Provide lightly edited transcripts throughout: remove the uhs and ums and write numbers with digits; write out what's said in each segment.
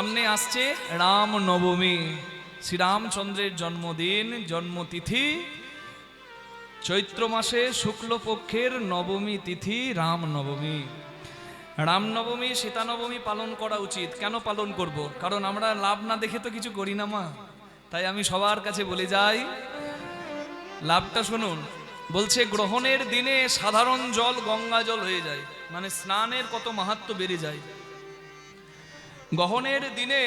সামনে আসছে রাম নবমী, শ্রীরামচন্দ্রের জন্মদিন, জন্মতিথি চৈত্র মাসে শুক্লপক্ষের নবমী তিথি রাম নবমী। রামনবমী সীতানবমী পালন করা উচিত। কেন পালন করব? কারণ আমরা লাভ না দেখে তো কিছু করি না মা। তাই আমি সবার কাছে বলে যাই, লাভটা শুনুন। বলছে গ্রহণের দিনে সাধারণ জল গঙ্গা জল হয়ে যায়, মানে স্নানের কত মাহাত্ম্য বেড়ে যায়। গ্রহণের দিনে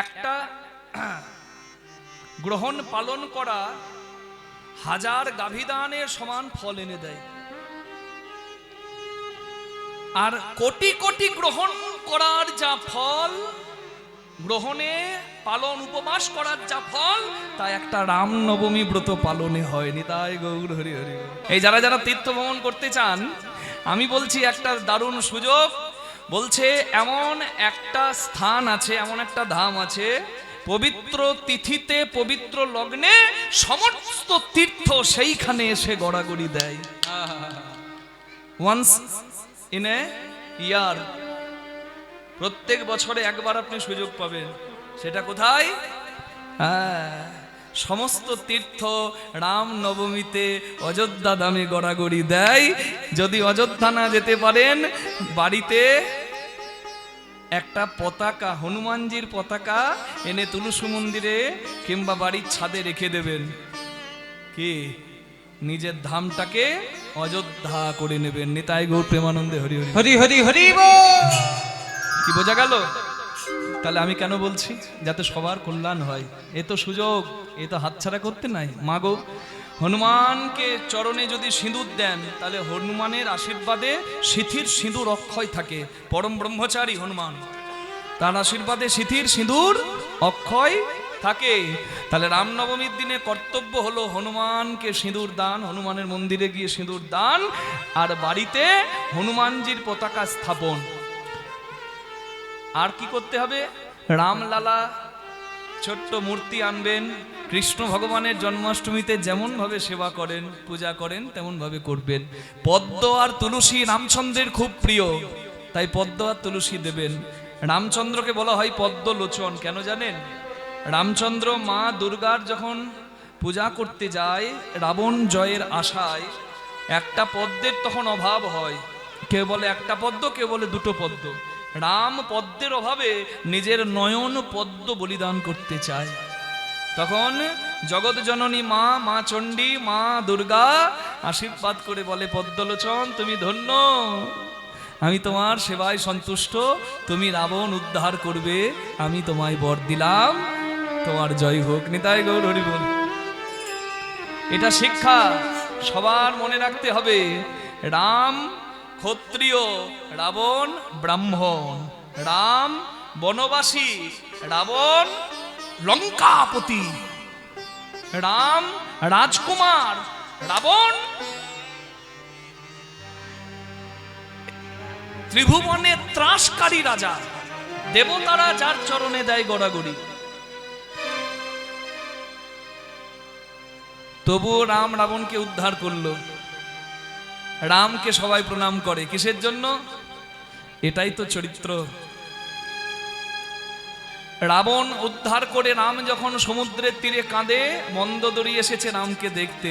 একটা গ্রহণ পালন করা হাজার গাভীদানের সমান ফল এনে দেয়। আর কোটি কোটি গ্রহণ করার যা ফল, গ্রহণে পালন উপবাস করার যা ফল, তা একটা রামনবমী ব্রত পালনে হয়নি। তাই গৌর হরি হরি। এই যারা যারা তীর্থ ভ্রমণ করতে চান, আমি বলছি একটা দারুণ সুযোগ। বলছে এমন একটা স্থান আছে, এমন একটা ধাম আছে, পবিত্র তিথিতে পবিত্র লগ্নে সমস্ত তীর্থ সেইখানে এসে গড়াগড়ি দেয়। ওয়ান্স ইন এ ইয়ার, প্রত্যেক বছরে একবার আপনি সুযোগ পাবেন। সেটা কোথায়? সমস্ত তীর্থ রাম নবমীতে অযোধ্যা ধামে গড়াগড়ি দেয়। যদি অযোধ্যা না যেতে পারেন, বাড়িতে একটা পতাকা, হনুমানজির পতাকা এনে তুলসী মন্দিরে কিংবা বাড়ির ছাদে রেখে দেবেন। কি নিজের ধামটাকে অযোধ্যা করে নেবেন। নিতাই গৌর প্রেমানন্দে হরি হরি হরি হরি হরি বল। কি বোঝা গেল? তাহলে আমি কেন বলছি? যাতে সবার কল্যাণ হয়। এ তো সুযোগ, এ তো হাতছাড়া করতে নাই। মাগো, হনুমানকে চরণে যদি সিঁদুর দেন, তাহলে হনুমানের আশীর্বাদে সিথির সিঁদুর অক্ষয় থাকে। পরম ব্রহ্মচারী হনুমান, তার আশীর্বাদে সিথির সিঁদুর অক্ষয় থাকে। তাহলে রামনবমীর দিনে কর্তব্য হলো হনুমানকে সিঁদুর দান, হনুমানের মন্দিরে গিয়ে সিঁদুর দান, আর বাড়িতে হনুমানজির পতাকা স্থাপন। আর কি করতে হবে? রামলালা ছোট্ট মূর্তি আনবেন। কৃষ্ণ ভগবানের জন্মাষ্টমীতে যেমন ভাবে সেবা করেন, পূজা করেন, তেমন ভাবে করবেন। পদ্ম আর তুলসী রামচন্দ্রের খুব প্রিয়, তাই পদ্ম আর তুলসী দেবেন। রামচন্দ্রকে বলা হয় পদ্ম লোচন। কেন জানেন? রামচন্দ্র মা দুর্গার যখন পূজা করতে যায় রাবণ জয়ের আশায়, একটা পদ্মের তখন অভাব হয়। কেউ বলে একটা পদ্ম, কেউ বলে দুটো পদ্ম। রাম পদ্মের অভাবে নিজের নয়ন পদ্ম বলিদান করতে চায়। তখন জগৎ জননী মা, মা চণ্ডী, মা দুর্গা আশীর্বাদ করে বলে, পদ্মলোচন তুমি ধন্য, আমি তোমার সেবায় সন্তুষ্ট, তুমি রাবণ উদ্ধার করবে, আমি তোমায় বর দিলাম, তোমার জয় হোক। নিতাই গৌর হরি বল। এটা শিক্ষা সবার মনে রাখতে হবে। রাম ক্ষত্রিয়, রাবণ ব্রাহ্মণ। রাম বনবাসী, রাবণ লঙ্কাপতি। রাম রাজকুমার, রাবণ ত্রিভুবনের ত্রাসকারী রাজা। দেবতারা যার চরণে দেয় গড়াগড়ি। তবুও রাম রাবণকে উদ্ধার করলো। রামকে সবাই প্রণাম করে কিসের জন্য? এটাই তো চরিত্র। রাবণ উদ্ধার করে রাম যখন সমুদ্রের তীরে কাঁদে, মন্দোদরী এসেছে রামকে দেখতে।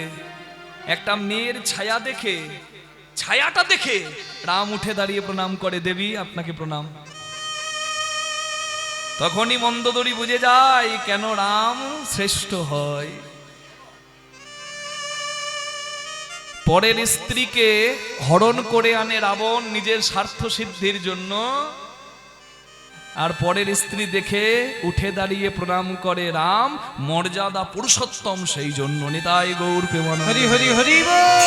একটা মেয়ের ছায়া দেখে, ছায়াটা দেখে রাম উঠে দাঁড়িয়ে প্রণাম করে, দেবী আপনাকে প্রণাম। তখনই মন্দোদরী বুঝে যায় কেন রাম শ্রেষ্ঠ হয়। পরের স্ত্রীকে হরণ করে আনে রাবণ নিজের স্বার্থ সিদ্ধির জন্য, আর পরের স্ত্রী দেখে উঠে দাঁড়িয়ে প্রণাম করে রাম, মর্যাদা পুরুষোত্তম সেই জন্য। নিতাই গৌর প্রেমানন্দ হরি হরি হরি বল।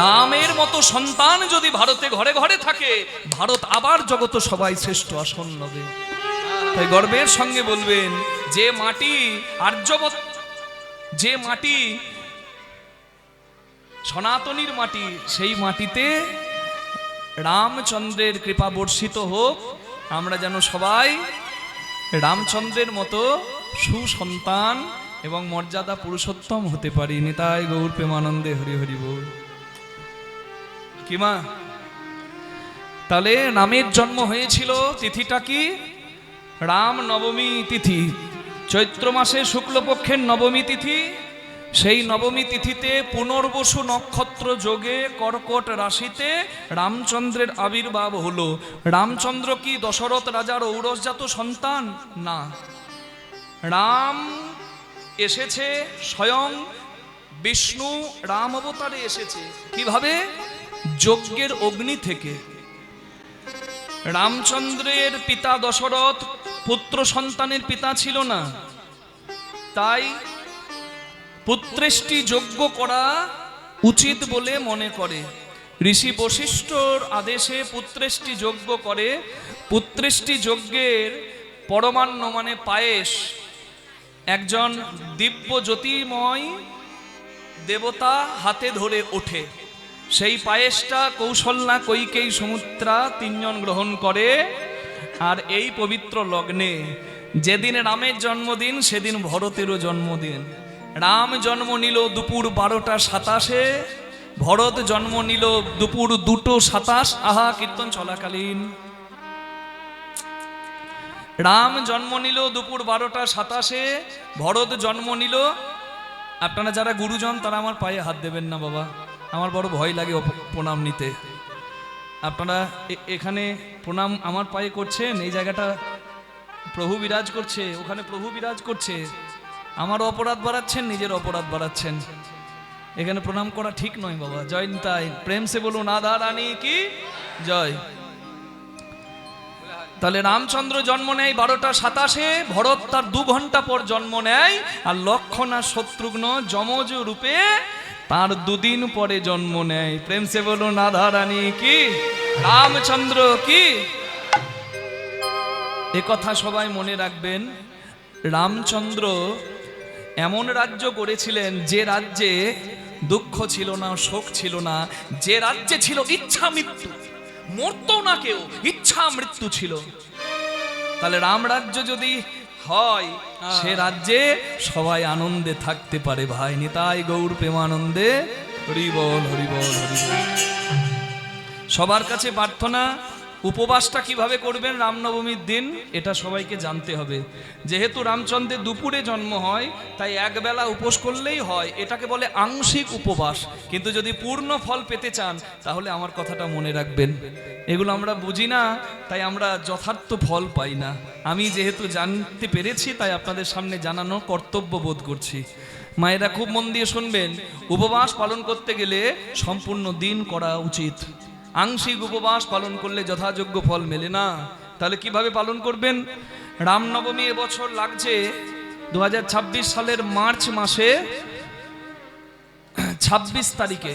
রামের মতো সন্তান যদি ভারতে ঘরে ঘরে থাকে, ভারত আবার জগত সবাই শ্রেষ্ঠ আসন নেবে। তাই গর্বের সঙ্গে বলবেন, যে মাটি আর্যবত, যে মাটি সনাতনীর মাটি, সেই মাটিতে রামচন্দ্রের কৃপা বর্ষিত হোক। আমরা যেন সবাই রামচন্দ্রের মতো সুসন্তান এবং মর্যাদা পুরুষোত্তম হতে পারি। নিতাই গৌর প্রেমানন্দে হরি হরি বল। কি মা? তাহলে রামের জন্ম হয়েছিল তিথিটা কি? রাম নবমী তিথি, চৈত্র মাসে শুক্লপক্ষের নবমী তিথি। সেই নবমী তিথিতে পুনর্বসু নক্ষত্র যোগে কর্কট রাশিতে রামচন্দ্রের আবির্ভাব হলো। রামচন্দ্র কি দশরথ রাজার ঔরসজাত সন্তান? না, রাম এসেছে স্বয়ং বিষ্ণু রাম অবতারে এসেছে। কিভাবে? যজ্ঞের অগ্নি থেকে। রামচন্দ্রের পিতা দশরথ পুত্র সন্তানের পিতা ছিল না, তাই পুত্রেষ্টি যজ্ঞ করা উচিত বলে মনে করে। ঋষি বশিষ্ঠর আদেশে পুত্রেষ্টি যজ্ঞ করে। পুত্রেষ্টি যজ্ঞের পরমান্ন মানে পায়েস একজন দিব্য জ্যোতির্ময় দেবতা হাতে ধরে ওঠে। সেই পায়েসটা কৌশল্যা, কৈকেয়ী, সুমিত্রা তিনজন গ্রহণ করে। আর এই পবিত্র লগ্নে যেদিন রামের জন্মদিন সেদিন ভরতেরও জন্মদিন। রাম জন্ম নিল দুপুর 12:27, ভরত জন্ম নিল দুপুর 2:27। আহা, কীর্তন চলাকালীন রাম জন্ম নিল দুপুর 12:27, ভরত জন্ম নিল। আপনারা যারা গুরুজন তারা আমার পায়ে হাত দেবেন না বাবা, আমার বড় ভয় লাগে প্রণাম নিতে। আপনারা এখানে প্রণাম আমার পায়ে করছেন, এই জায়গাটা প্রভু বিরাজ করছে, ওখানে প্রভু বিরাজ করছে। আমারও অপরাধ বাড়াচ্ছেন, নিজের অপরাধ বাড়াচ্ছেন। এখানে প্রণাম করা ঠিক নয় বাবা। জয় নিতাই, প্রেম সে বলুন রাধা রানী কি জয়। তাহলে রামচন্দ্র জন্ম নেয় 12:27, ভরত তার 2 ঘন্টা পর জন্ম নেয়। আর লক্ষণ আর শত্রুঘ্ন যমজ রূপে তার 2 দিন পরে জন্ম নেয়। প্রেম সে বলুন রাধা রানী কি, রামচন্দ্র কি। এ কথা সবাই মনে রাখবেন। রামচন্দ্র এমন রাজ্য গড়েছিলেন যে রাজ্যে দুঃখ ছিল না, শোক ছিল না, যে রাজ্যে ছিল ইচ্ছা মৃত্যু, মরতো না কেউ, ইচ্ছা মৃত্যু ছিল। তাহলে রাম রাজ্য যদি হয় সে রাজ্যে সবাই আনন্দে থাকতে পারে। ভাই নিতাই গৌর প্রেমানন্দে হরি বল, হরি বল, হরি বল। সবার কাছে প্রার্থনা, উপবাসটা কিভাবে করবেন রামনবমীর দিন এটা সবাইকে জানতে হবে। যেহেতু রামচন্দ্রের দুপুরে জন্ম হয় তাই একবেলা উপোস করলেই হয়, এটাকে বলে আংশিক উপবাস। কিন্তু যদি পূর্ণ ফল পেতে চান তাহলে আমার কথাটা মনে রাখবেন। এগুলো আমরা বুঝি না তাই আমরা যথার্থ ফল পাই না। আমি যেহেতু জানতে পেরেছি তাই আপনাদের সামনে জানানো কর্তব্য বোধ করছি। মায়েরা খুব মন দিয়ে শুনবেন, উপবাস পালন করতে গেলে সম্পূর্ণ দিন করা উচিত। আংশিক উপবাস পালন করলে যথাযোগ্য ফল মেলে না। তাহলে কিভাবে পালন করবেন? রামনবমী এবছর লাগছে 2026 সালের মার্চ মাসে 26 তারিখে।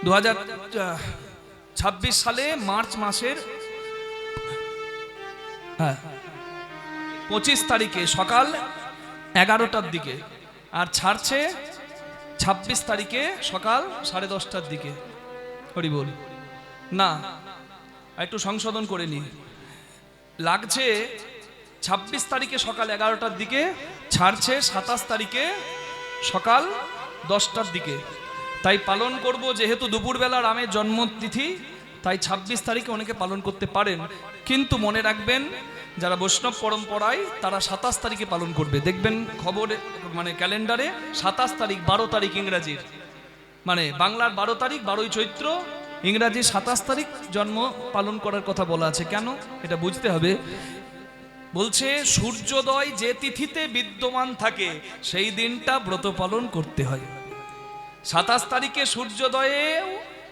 2026 সালে মার্চ মাসের 25 তারিখে সকাল 11টার দিকে, আর ছাড়ছে 26 তারিখে সকাল 10:30টার দিকে। হরি বল। না, একটু সংশোধন করে নি, লাগছে 26 তারিখে সকাল 11টার দিকে, ছাড়ছে 27 তারিখে সকাল 10টার দিকে। তাই পালন করব, যেহেতু দুপুরবেলা রামের জন্মতিথি তাই 26 তারিখে অনেকে পালন করতে পারেন। কিন্তু মনে রাখবেন যারা বৈষ্ণব পরম্পরায় তারা 27 তারিখে পালন করবে। দেখবেন খবরে মানে ক্যালেন্ডারে 27 তারিখ, 12 তারিখ ইংরাজির, মানে বাংলার 12 তারিখ 12ই চৈত্র, ইংরাজি 27 তারিখ জন্ম পালন করার কথা বলা আছে। কেন এটা বুঝতে হবে। বলছে সূর্যোদয় যে তিথিতে বিদ্যমান থাকে সেই দিনটা ব্রত পালন করতে হয়। 27 তারিখে সূর্যোদয়ে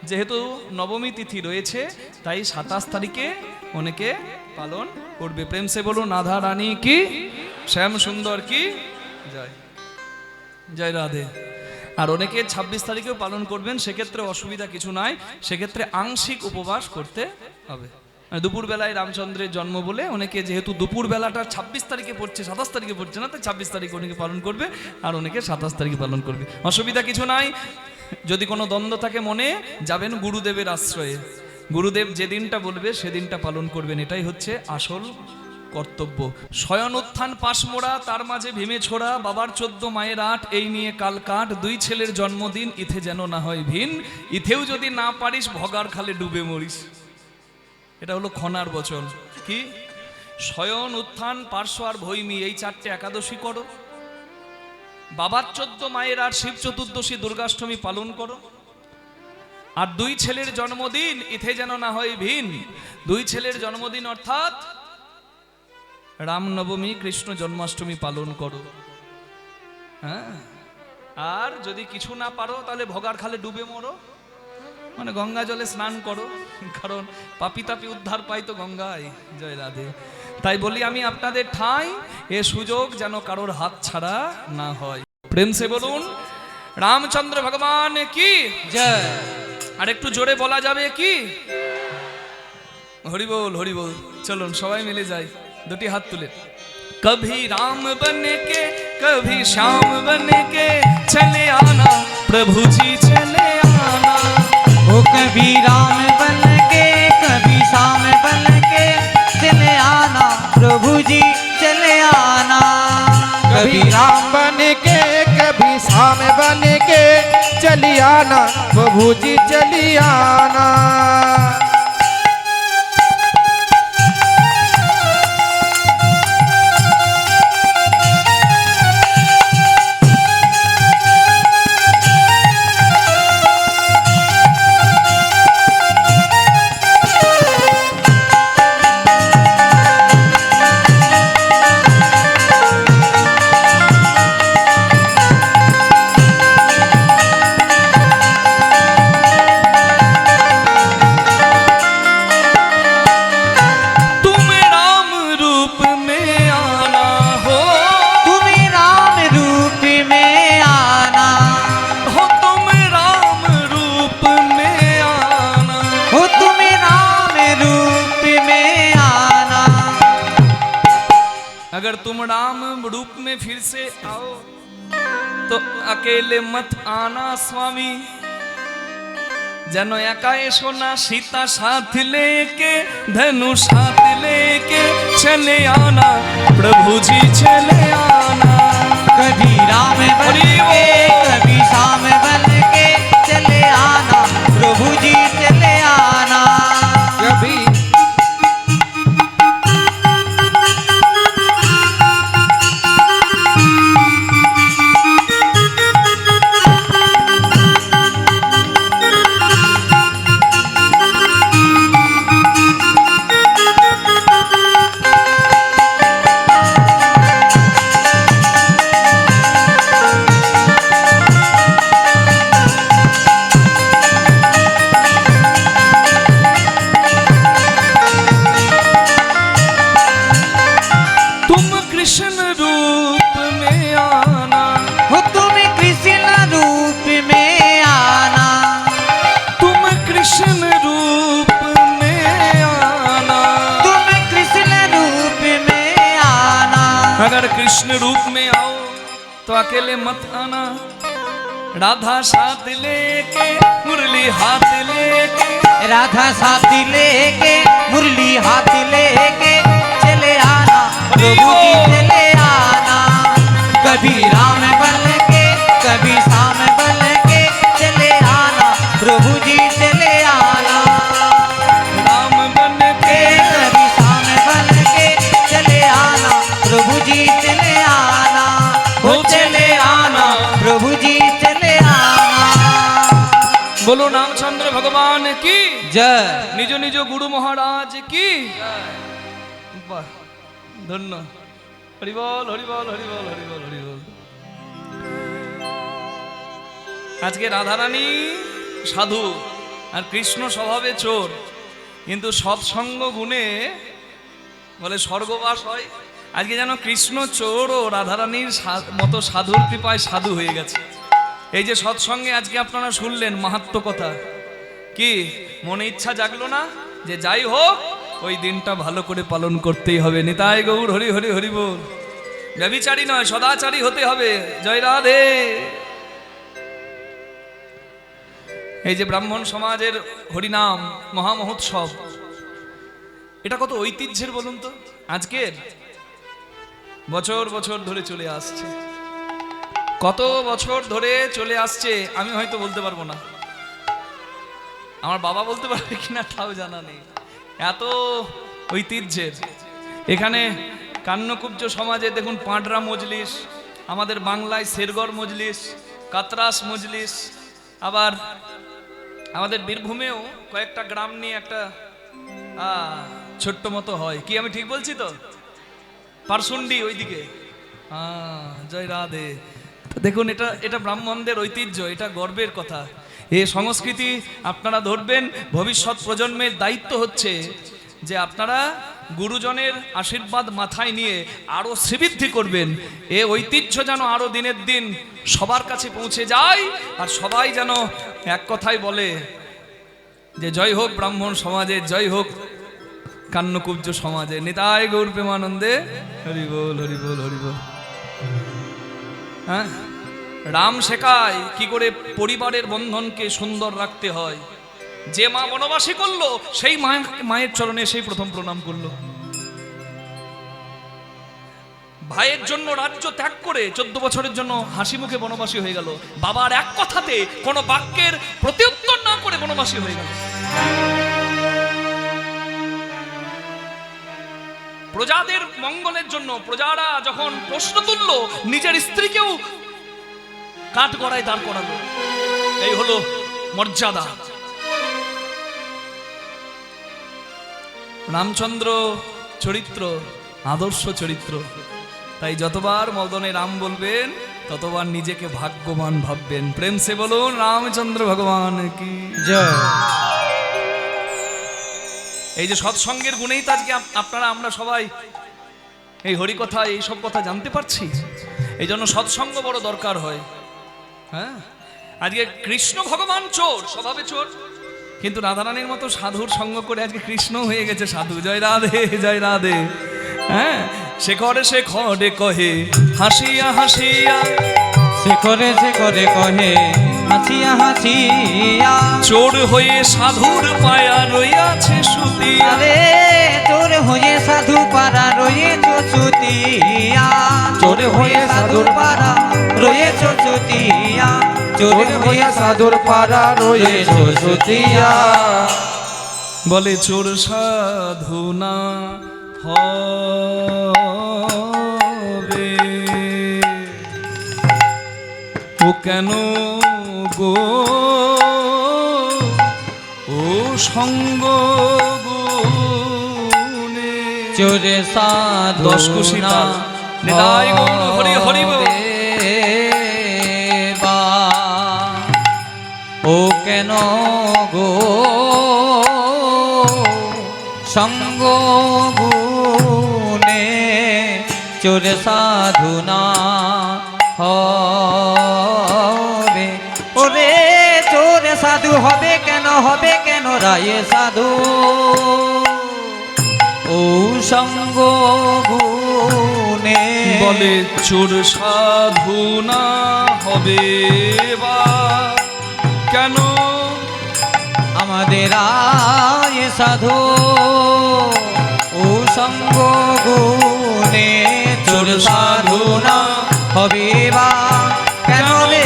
যেহেতু নবমী তিথি রয়েছে তাই 27 তারিখে অনেকে পালন করবে। প্রেম সে বলুন রাধা রানী কি, শ্যাম সুন্দর কি জয়, জয় রাধে। আর অনেকে 26 তারিখেও পালন করবেন, সেক্ষেত্রে অসুবিধা কিছু নাই। সেক্ষেত্রে আংশিক উপবাস করতে হবে। দুপুরবেলায় রামচন্দ্রের জন্ম বলে অনেকে, যেহেতু দুপুরবেলাটা 26 তারিখে পড়ছে, 27 তারিখে পড়ছে না, তাই 26 তারিখে অনেকে পালন করবে, আর অনেকে 27 তারিখে পালন করবে। অসুবিধা কিছু নাই। যদি কোনো দ্বন্দ্ব থাকে মনে, যাবেন গুরুদেবের আশ্রয়ে। গুরুদেব যে দিনটা বলবে সেদিনটা পালন করবেন, এটাই হচ্ছে আসল কর্তব্য। শয়ন উত্থান পাশমোড়া, তার মাঝে ভীমে ছোড়া, বাবার 14 মায়ের 8, এই নিয়ে কাল কাট, 2 ছেলের জন্মদিন, ইথে যেন না হয় ভিন, ইথেও যদি না পারিস ভগার খালে ডুবে মরিস। এটা হলো খনার বচন। কি? শয়ন উত্থান পার্শ্ব আর ভৈমী, এই 4টে একাদশী করো, বাবার 14 মায়ের 8 শিব চতুর্দশী দুর্গাষ্টমী পালন করো, আর 2 ছেলের জন্মদিন, ইথে যেন না হয় ভিন, 2 ছেলের জন্মদিন অর্থাৎ রামনবমী কৃষ্ণ জন্মাষ্টমী পালন করো। হ্যাঁ, আর যদি কিছু না পারো তাহলে ভগার খালে ডুবে মরো, মানে গঙ্গা জলে স্নান করো, কারণ পাপি তাপি উদ্ধার পাই তো গঙ্গায়। জয় রাধে। তাই বলি আমি আপনাদের ঠাঁই, এ সুযোগ যেন কারোর হাত ছাড়া না হয়। প্রেম সে বলুন রামচন্দ্র ভগবান কি জয়। আর একটু জোরে বলা যাবে কি? হরি বল হরি বল। চলুন সবাই মিলে যাই, দুটি হাত তুলে। कभी राम बन के कभी श्याम बन के चले आना प्रभु जी चले आना। ओ कभी राम बन के कभी श्याम बन के चले आना प्रभु जी चले आना। कभी राम बन के कभी श्याम बन के चली आना प्रभु जी चली आना। अगर तुम राम रूप में फिर से आओ तो अकेले मत आना स्वामी, जनो एका एसो ना, सीता साथ लेके धनुष साथ लेके चले आना प्रभु जी चले आना। कभी राम बन के कभी श्याम बन के चले आना प्रभु जी चले आना। कभी अगर कृष्ण रूप में आओ तो अकेले मत आना, राधा साथ लेके मुरली हाथ लेके, राधा साथ लेके मुरली हाथ लेके चले आना प्रभु जी चले आना। कभी राम बन के कभी श्याम बन के चले आना प्रभु जी चले आना। राम बन के कभी श्याम बन के चले आना प्रभु जी चले आना। हो चले आना प्रभु जी चले आना। बोलो रामचंद्र भगवान की जय। निज निज गुरु महाराज की वाह, धन्य। हरि बोल हरि बोल हरि बोल हरि बोल हरि बोल। আজকে রাধারানী সাধু আর কৃষ্ণ স্বভাবে চোর, কিন্তু সৎসঙ্গ গুণে বলে স্বর্গবাস হয়। আজকে যেন কৃষ্ণ চোর ও রাধারানীর মতো সাধুর কৃপায় সাধু হয়ে গেছে। এই যে সৎসঙ্গে আজকে আপনারা শুনলেন মাহাত্ম্য কথা, কি মনে ইচ্ছা জাগলো না যে যাই হোক ওই দিনটা ভালো করে পালন করতেই হবে? নিতাই গৌর হরি হরি হরি বল। ব্যভিচারী নয়, সদাচারী হতে হবে। জয় রাধে। এই যে ব্রাহ্মণ সমাজের হরিনাম মহামহোৎসব, এটা কত ঐতিহ্যের বলুন তো, আজকের বছর বছর ধরে চলে আসছে, কত বছর ধরে চলে আসছে আমি হয়তো বলতে পারবো না, আমার বাবা বলতে পারবে কিনা তাও জানা নেই, এত ঐতিহ্যের। এখানে কান্নকুব্জ সমাজে দেখুন পাঁডরা মজলিস, আমাদের বাংলায় শেরগড় মজলিস, কাতরাস মজলিস, আবার আমাদের বীরভূমেও কয়েকটা গ্রাম নিয়ে একটা ছোট্ট মতো হয়, কি আমি ঠিক বলছি তো? পারসুন্ডি ওইদিকে, জয় রাধে। দেখুন এটা এটা ব্রাহ্মণদের ঐতিহ্য, এটা গর্বের কথা। এই সংস্কৃতি আপনারা ধরবেন, ভবিষ্যৎ প্রজন্মের দায়িত্ব হচ্ছে যে আপনারা গুরুজনের আশীর্বাদ মাথায় নিয়ে আরো শ্রীবৃদ্ধি করবেন। এ ঐতিহ্য যেন আরো দিনের দিন সবার কাছে পৌঁছে যায়, আর সবাই যেন এক কথাই বলে যে জয় হোক ব্রাহ্মণ সমাজে, জয় হোক কান্নকুব্জ সমাজে। নিতাই গৌর প্রেমানন্দে হরি বল, হরি বল, হরি বল। হ্যাঁ, রাম শেখায় কি করে পরিবারের বন্ধনকে সুন্দর রাখতে হয়। যে মা বনবাসী করলো সেই মায়ের চরণে সেই প্রথম প্রণাম করলো। ভাইয়ের জন্য রাজ্য ত্যাগ করে 14 বছরের জন্য হাসি মুখে বনবাসী হয়ে গেল, বাবার এক কথাতে কোনো বাক্যের প্রত্যুত্তর না করে বনবাসী হয়ে গেল। প্রজাদের মঙ্গলের জন্য প্রজারা যখন প্রশ্ন তুলল, নিজের স্ত্রীকেও কাঠ গড়ায় দাঁড় করালো। এই হলো মর্যাদা। রামচন্দ্র চরিত্র আদর্শ চরিত্র, তাই যতবার মদনে রাম বলবেন ততবার নিজেকে ভাগ্যবান ভাববেন। প্রেম সে বলুন রামচন্দ্র ভগবান কি জয়। এই যে সৎসঙ্গের গুণেই তো আজকে আপনারা আমরা সবাই এই হরিকথা এইসব কথা জানতে পারছি। এই জন্য সৎসঙ্গ বড় দরকার হয়। হ্যাঁ, আজকে কৃষ্ণ ভগবান চোর, স্বভাবে চোর, কিন্তু রাধারানীর মতো সাধুর সঙ্গ করে আজকে কৃষ্ণ হয়ে গেছে সাধু। জয় রাধে, জয় রাধে। হ্যাঁ, শেখরে শেখরে কহে হাসিয়া হাসিয়া, শেখরে শেখরে কহে হাসিয়া হাসিয়া, চোর হয়ে সাধুর পায়া রইয়াছে সুতি। আরে চোর হয়ে সাধু পারা রয়েছ চুতিয়া, চোর হয়ে সাধুর পারা রয়েছ চুতিয়া, চোর হয়ে সাধুর পাড়া রয়েছ সুতিয়া। বলে চোর সাধু না হবে ও কেন গো, ও সঙ্গ গুণে। চোরে সাধু 10 কুশি তাল। নিতাই গৌর হরি হরি বল। ও কেন গো সঙ্গ গুণে, চোরে সাধু না হবে। ওরে চোরে সাধু হবে কেন, হবে কেন রায়ে সাধু, ও সঙ্গ গুণে। বলে চোর সাধু না হবে বা কেন, আমাদের আয় সাধু ও সঙ্গ গুণে, চোর সাধু না হবে বা কেন রে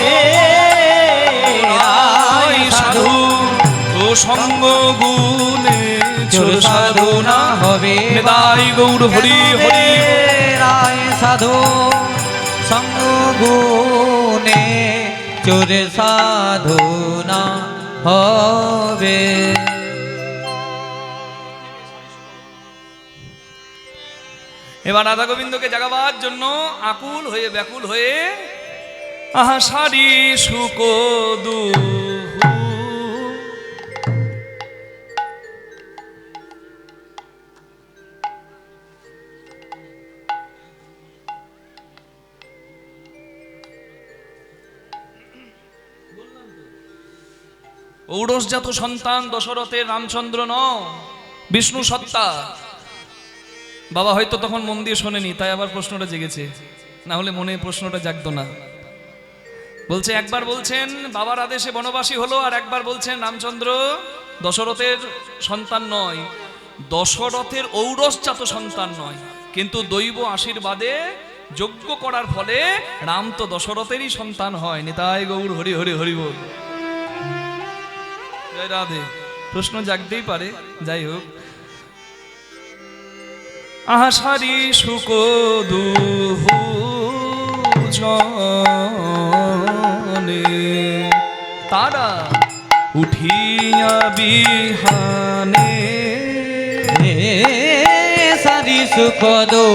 আয় সাধু, ও সঙ্গ গুণে চোর সাধু না হবে। নিতাই গৌর হরি হরি রায় সাধু সঙ্গ গুণে, চোর সাধু না হবে। এবার রাধা গোবিন্দকে জাগাবার জন্য আকুল হয়ে ব্যাকুল হয়ে আহা সারি সুকদু ঔরসজাত সন্তান দশরথের রামচন্দ্র ন, বিষ্ণু সত্তা। বাবা হয়তো তখন মন দিয়ে শোনেনি, তাই আবার প্রশ্নটা জেগেছে, না হলে মনে প্রশ্নটা জাগতো না। বলছে একবার বলছেন বাবার আদেশে বনবাসী হলো, আর একবার বলছেন রামচন্দ্র দশরথের সন্তান নয়। দশরথের ঔরসজাত সন্তান নয়, কিন্তু দৈব আশীর্বাদে যজ্ঞ করার ফলে রাম তো দশরথেরই সন্তান হয়। নিতাই গৌর হরি হরি হরি বল। জয় রাধে। প্রশ্ন জাগতেই পারে, যাই হোক। আষাঢ়ি শুক দুহু জনে তারা উঠিয়া বিহানে সারি সুখ দো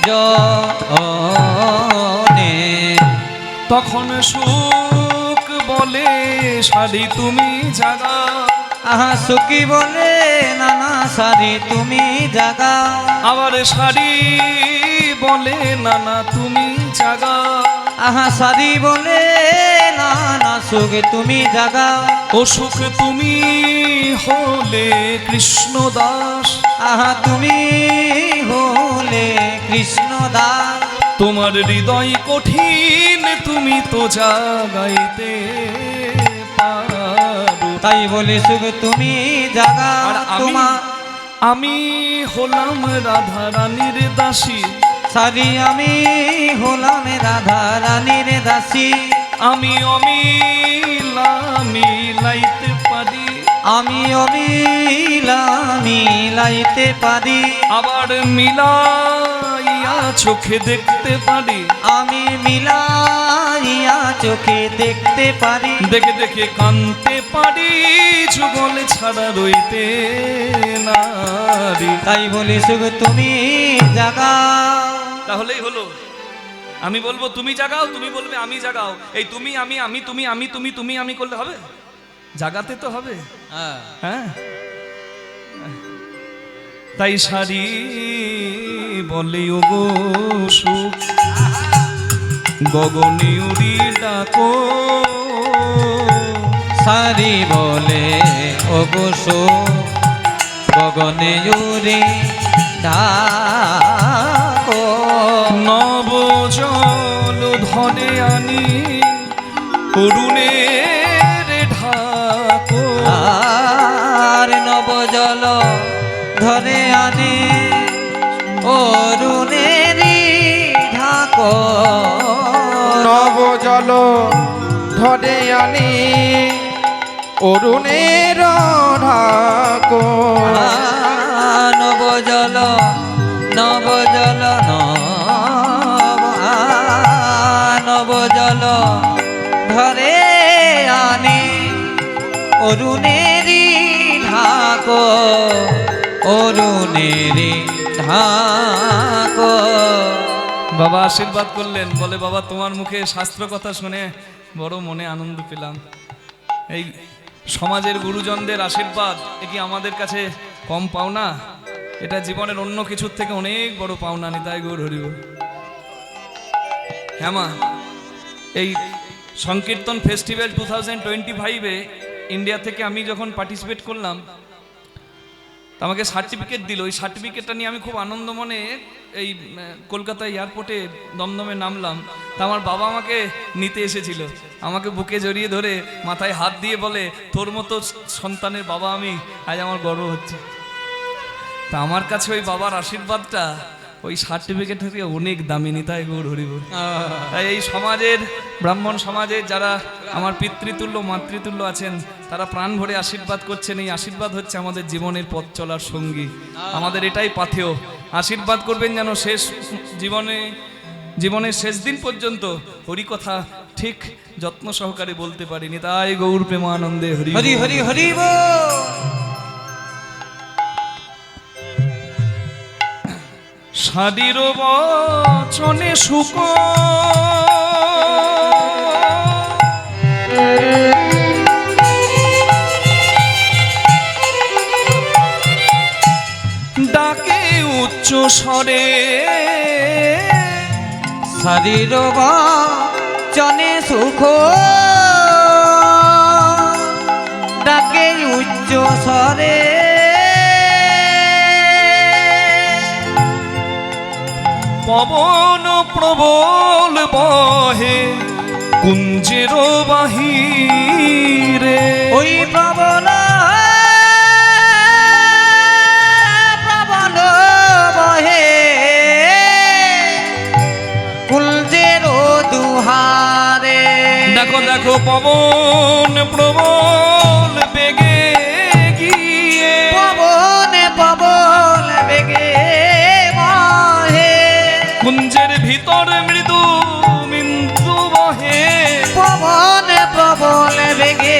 জনে তখন সুখ বলে সারি তুমি জাগা। আহা সুখী বলে নানা সারি তুমি জাগা। আবার সারি বলে নানা তুমি জাগা। আহা সারি বলে নানা সুখ তুমি জাগা। ও সুখ তুমি হলে কৃষ্ণ দাস। আহা তুমি হলে কৃষ্ণ দাস। তোমার হৃদয় কঠিন তুমি তো জাগাইতে পারো। তাই বলে সুখ তুমি জাগা। আর আমি হলাম রাধা রানীর দাসী। সারি আমি হলাম রাধা রানীর দাসী। আমি অমিলা মিলাইতে পারি। আমি অমিলা মিলাইতে পারি। আবার মিলাইয়া চোখে দেখতে পারি। আমি মিলাইয়া চোখে দেখতে পারি। দেখে দেখে কানতে পারি, যুগল ছাড়া রইতে নারী। তাই বলি সুখ তুমি জাগাও। তাহলেই হলো। আমি বলবো তুমি জাগাও, তুমি বলবে আমি জাগাও। এই তুমি আমি আমি তুমি আমি তুমি তুমি আমি করলে হবে? জাগাতে তো হবে। হ্যাঁ, তাই সারি বলে ওগো সুখ গগনে উড়ি ডাকো। সারি বলে ওগো সুখ গগনে উড়ে ডাকো। নব জল ধনে আনি করুণের ঢাকো। আর নব জল ধরে আনে অরুণেরি ঢাকো। নব জল ধরে আনি অরুণের ঢাকো। নব জল নব জল নব জল ধরে আনে অরুণেরি ঢাকো। অরুণেরি ঢাকো। বাবা আশীর্বাদ করলেন, বলে বাবা তোমার মুখে শাস্ত্র কথা শুনে বড় মনে আনন্দ পেলাম। এই সমাজের গুরুজনদের আশীর্বাদ এ কি আমাদের কাছে কম পাওনা? এটা জীবনের অন্য কিছুর থেকে অনেক বড় পাওনা। নিতাই গৌর হরি বল। হ্যাঁ মা, এই সংকীর্তন ফেস্টিভ্যাল 2025-এ ইন্ডিয়া থেকে আমি যখন পার্টিসিপেট করলাম, আমাকে সার্টিফিকেট দিল। ওই সার্টিফিকেটটা নিয়ে আমি খুব আনন্দ মনে এই কলকাতা এয়ারপোর্টে দমদমে নামলাম। তা আমার বাবা আমাকে নিতে এসেছিল, আমাকে বুকে জড়িয়ে ধরে মাথায় হাত দিয়ে বলে, তোর মতো সন্তানের বাবা আমি, আজ আমার গর্ব হচ্ছে। তা আমার কাছে ওই বাবার আশীর্বাদটা ওই সার্টিফিকেট থেকে অনেক দামি। নিতাই গৌর হরি বল। তাই এই সমাজের ব্রাহ্মণ সমাজের যারা আমার পিতৃতুল্য মাতৃতুল্য আছেন, তারা প্রাণ ভরে আশীর্বাদ করছেন। এই আশীর্বাদ হচ্ছে আমাদের জীবনের পথ চলার সঙ্গী। আমাদের এটাই পাথেয়। আশীর্বাদ করবেন যেন শেষ জীবনের শেষ দিন পর্যন্ত হরিকথা ঠিক যত্ন সহকারে বলতে পারি। নিতাই গৌর প্রেমানন্দে হরি হরি হরি হরি বল। সাদির বচনে সুখ ডাকে উচ্চ স্বরে। শরীর চনে সুখ ডাকে উচ্চ স্বরে। পবন প্রবল বহে কুঞ্জের বাহিরে। ওই প্রবল পবন প্রবল বেগে গিয়ে পবনে পবন বেগে বহে কুঞ্জের ভিতর মৃদু মিন্দু বহে পবনে প্রবল বেগে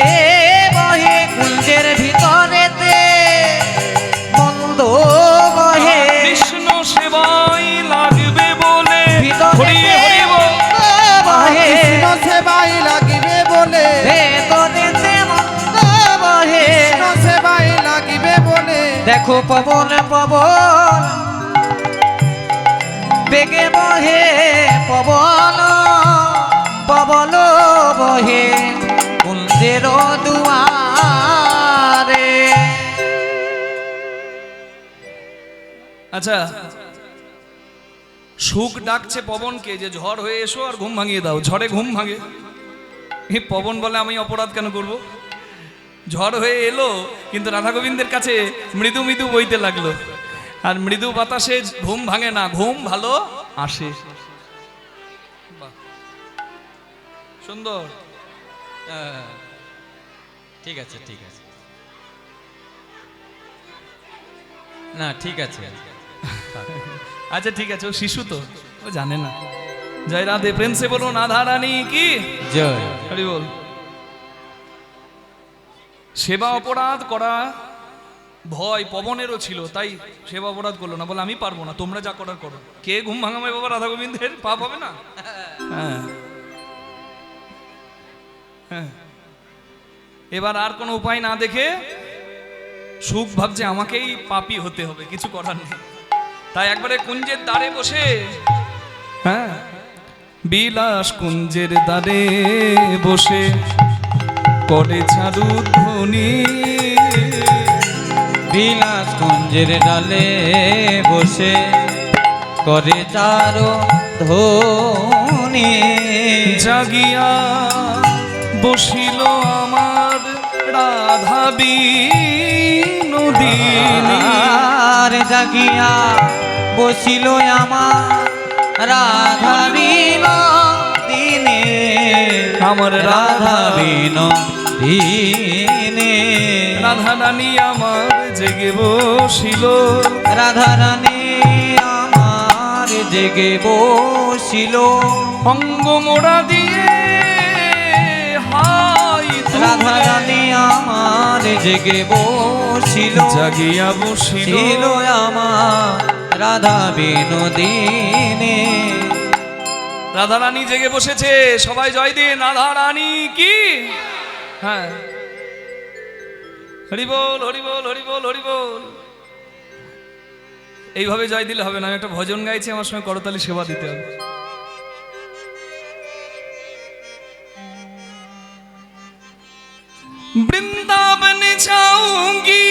বহে কুঞ্জের ভিতরেতে মন্দ বহে কৃষ্ণ সেবাই লাগবে বলে ভিতরেতে হরি হরি বল। বহে কৃষ্ণ সেবাই লাগিবে বলে ভেতরেতে মন্দ বহে কৃষ্ণ সেবাই লাগিবে বলে দেখো পবন পবন বেগে বহে পবন পবন বহে কুঞ্জের দুয়ারে। আচ্ছা সুখ ডাকছে পবনকে যে ঝড় হয়ে এসো আর ঘুম ভাঙিয়ে দাও, ঝড়ে ঘুম ভাঙে। এই পবন বলে আমি অপরাধ কেন করব? ঝড় হয়ে এলো কিন্তু রাধা গোবিন্দের কাছে মৃদু মৃদু বইতে লাগলো, আর মৃদু বাতাসে ঘুম ভাঙে না, ঘুম ভালো আসে। বাহ, সুন্দর। ঠিক আছে ঠিক আছে, না ঠিক আছে। আচ্ছা ঠিক আছে, ও শিশু তো, ও জানে না। জয় রাধে, প্রেম সে বলুন রাধা রানী কি জয়। হরি বল। সেবা অপরাধ করা ভয় পবনেরও ছিল, তাই সেবা অপরাধ করলো না, বলে আমি পারবো না, তোমরা যা করার করো। কে ঘুম ভাঙাবে বাবা রাধা গোবিন্দের, পাপ হবে না? হ্যাঁ হ্যাঁ। এবার আর কোনো উপায় না দেখে সুখ ভাবছে আমাকেই পাপী হতে হবে, কিছু করার নেই। তাই একবারে কুঞ্জের দ্বারে বসে, হ্যাঁ বিলাস কুঞ্জের দ্বারে বসে করে ছাড়ু ধ্বনি। বিলাস কুঞ্জের ডালে বসে করে চারো ধ্বনি। জাগিয়া বসিল আমার রাধা বিনোদিনী। আর জাগিয়া বসিল আমার রাধা বিনোদিনী। আমার রাধা বিনোদিনী। রাধা রানী আমার জেগে বসিল, রাধা রানী আমার জেগে বসিল। অঙ্গ মোড়া দিয়ে হাই তুলে। রাধা রানী আমার জেগে বসিল। জাগিয়া বসিল ছিল আমার রাধা বিনোদিনী। রাধা রানী জেগে বসেছে, সবাই জয় দিন রাধা রানী কি। হ্যাঁ হরি বল হরি বল হরি বল হরি বল। এইভাবে জয় দিলে হবে না, আমি একটা ভজন গাইছি, আমার সঙ্গে করতালি সেবা দিতে হবে। বৃন্দাবন যাऊंगी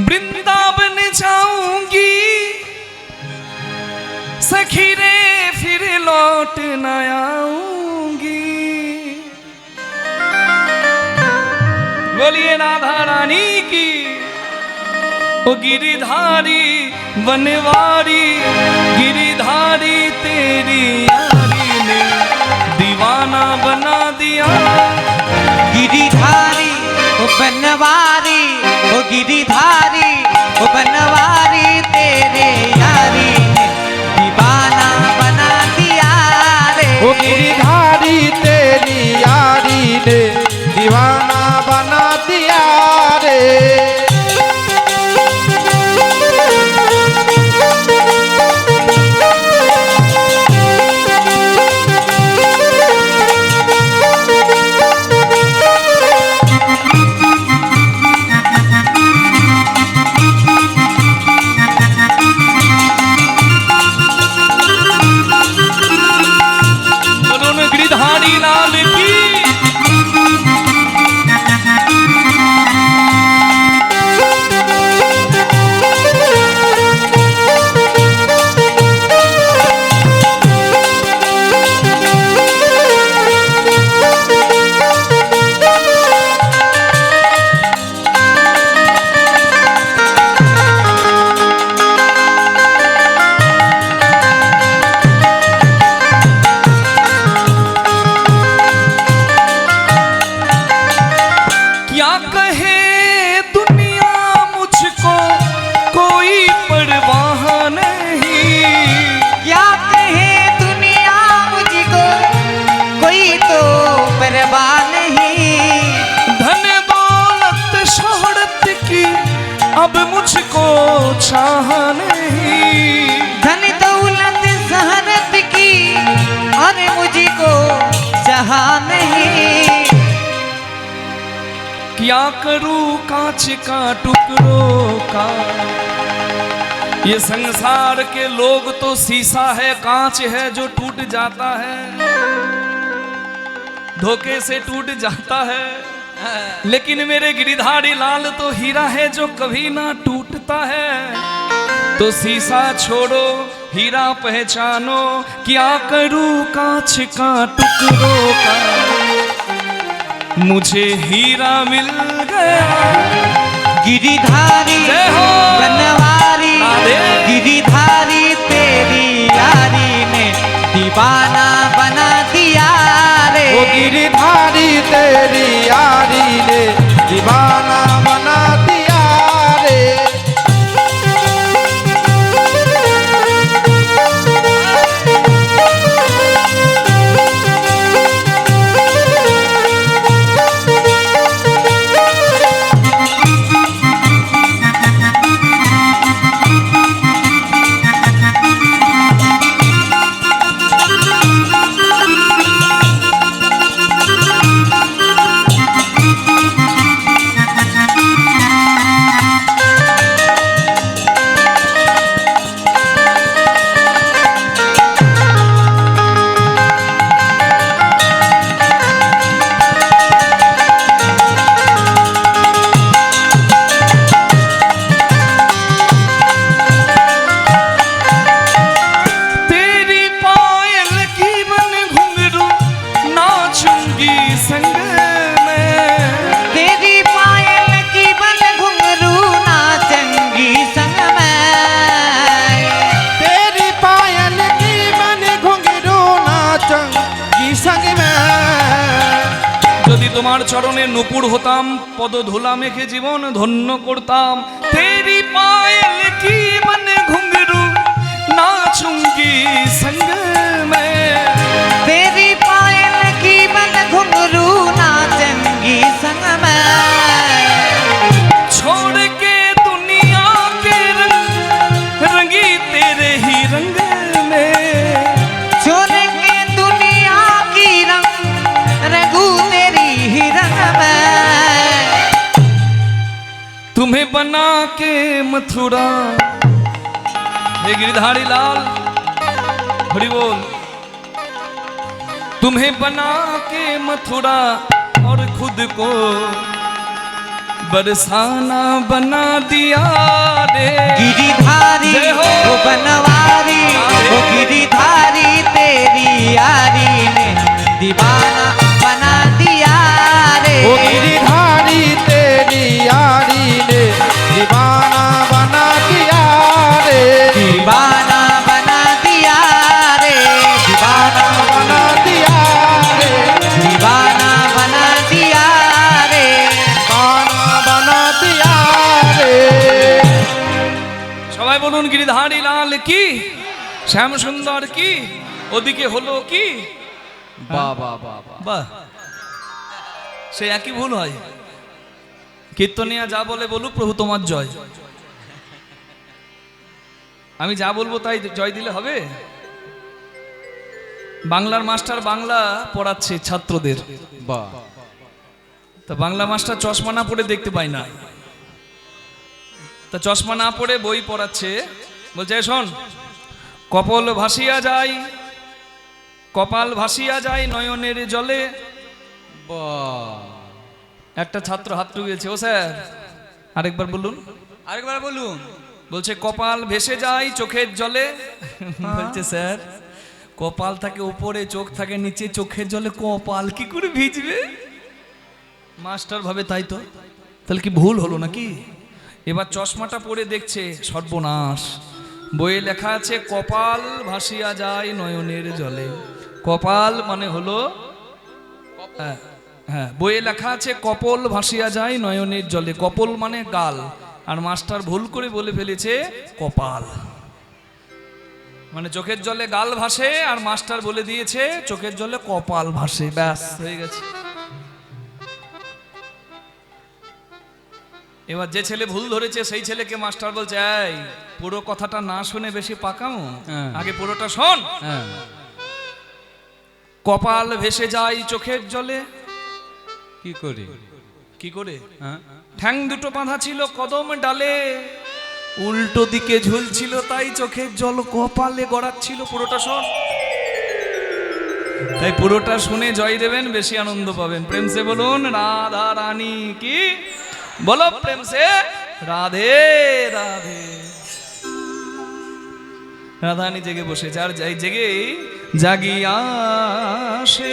वृंदावन जाऊंगी सखी रे फिर लौट न आऊंगी। बोलिए राधा रानी की। ओ गिरिधारी बनवारी गिरिधारी तेरी यारी ने दीवाना बना दिया। गिरिधारी ओ बनवारी ओ गिरिधारी ओ बनवारी तेरे यारी ने दीवाना बना दिया रे। ओ गिरिधारी तेरी यारी ने दीवाना बना दिया रे। परवाह नहीं। धन दौलत शोहरत की अब मुझको चाह नहीं। धन दौलत शहरत की और मुझको चाह नहीं। क्या करूं कांच का टुकड़ों का, ये संसार के लोग तो शीशा है, कांच है जो टूट जाता है, धोखे से टूट जाता है। लेकिन मेरे गिरिधारी लाल तो हीरा है जो कभी ना टूटता है। तो शीशा छोड़ो हीरा पहचानो, क्या करूं कांच का टुकड़ों का, मुझे हीरा मिल गया। गिरिधारी जय हो। बनवारी, राधे। गिरिधारी तेरी यारी ने दीवाना बना दिया रे। वो गिरधारी तेरी यारी ने दीवाना बना दिया रे। তোমার চরণে নুপুর হতাম, পদ ধুলা মেখে জীবন ধন্য করতাম। তেরি পায়েল কি বন ঘুंघरू नाचूंगी संग में। तेरी पायल की बन घुंघरू नाचूंगी संग में। छोड़ के दुनिया के रंग रंगी तेरे ही रंग में। छोड़ के दुनिया की रंग रंगू तेरी ही रंग में। तुम्हें बना के मथुरा, हे गिरधारी लाल हरि बोल। तुम्हें बना के मथुरा और खुद को बरसाना बना दिया रे। गिरिधारी जय हो। वो बनवारी, वो गिरिधारी तेरी यारी ने दीवाना बना दिया रे। वो गिरधारी तेरी यारी ने दीवाना बना दिया रे। दीवाना बना दिया रे। दीवाना बना दिया रे। दीवाना बना दिया रे। दीवाना बना दिया रे। সবাই বলুন গিরিধারী লাল কি, শ্যাম সুন্দর কি, ওদিকে হলো কি। বাহ বাহ বাহ বাহ। বাহ, সে একই ভুল হয়। কীর্তনিয়া যা বলে বলুক, প্রভু তোমার জয়। আমি যা বলবো তাই জয় দিলে হবে? বাংলার মাস্টার বাংলা পড়াচ্ছে ছাত্রদের, বাহ। তা বাংলা মাস্টার চশমা না পড়ে দেখতে পায় না, তা চশমা না পড়ে বই পড়াচ্ছে। বলছে শোন, কপাল ভাসিয়া যায়, কপাল ভাসিয়া যায় নয়নের জলে। বাহ। একটা ছাত্র হাত তুলেছে, ও স্যার আরেকবার বলুন। আরেকবার বলুন। বলছে কপাল ভেসে যায় চোখের জলে। বলছে স্যার, কপাল থাকে উপরে, চোখ থাকে নিচে, চোখের জলে কপাল কি করে ভিজবে? মাস্টার ভাবে তাই তো, তাহলে কি ভুল হলো নাকি? এবার চশমাটা পরে দেখছে, সর্বনাশ। বইয়ে লেখা আছে কপাল ভাসিয়া যায় নয়নের জলে। কপাল মানে হলো, হ্যাঁ হ্যাঁ, বইয়ে লেখা আছে কপল ভাসিয়া যায় নয়নের জলে। কপল মানে গাল, আর মাস্টার ভুল করে বলে ফেলেছে কপাল। মানে চোখের জলে গাল ভাসে, আর মাস্টার বলে দিয়েছে চোখের জলে কপাল ভাসে, ব্যাস হয়ে গেছে। এবার যে ছেলে ভুল ধরেছে সেই ছেলেকে মাস্টার বলছে, এই পুরো কথাটা না শুনে বেশি পাকামো, হ্যাঁ। আগে পুরোটা শোন। হ্যাঁ। কপাল ভেসে যায় চোখের জলে, কি করে? কি করে? হ্যাঁ। ঠ্যাং দুটো বাঁধা ছিল কদম ডালে, উল্টো দিকে ঝুলছিল তাই চোখের জল কপালে গড়াচ্ছিল। পুরোটা শোন। তাই পুরোটা শুনে জয় দেবেন, বেশি আনন্দ পাবেন। প্রেম সে বলুন রাধা রানী কি, বলো প্রেম সে রাধে রাধে। রাধারানী জেগে বসেছে, আর যাই জেগে জাগিয়া সে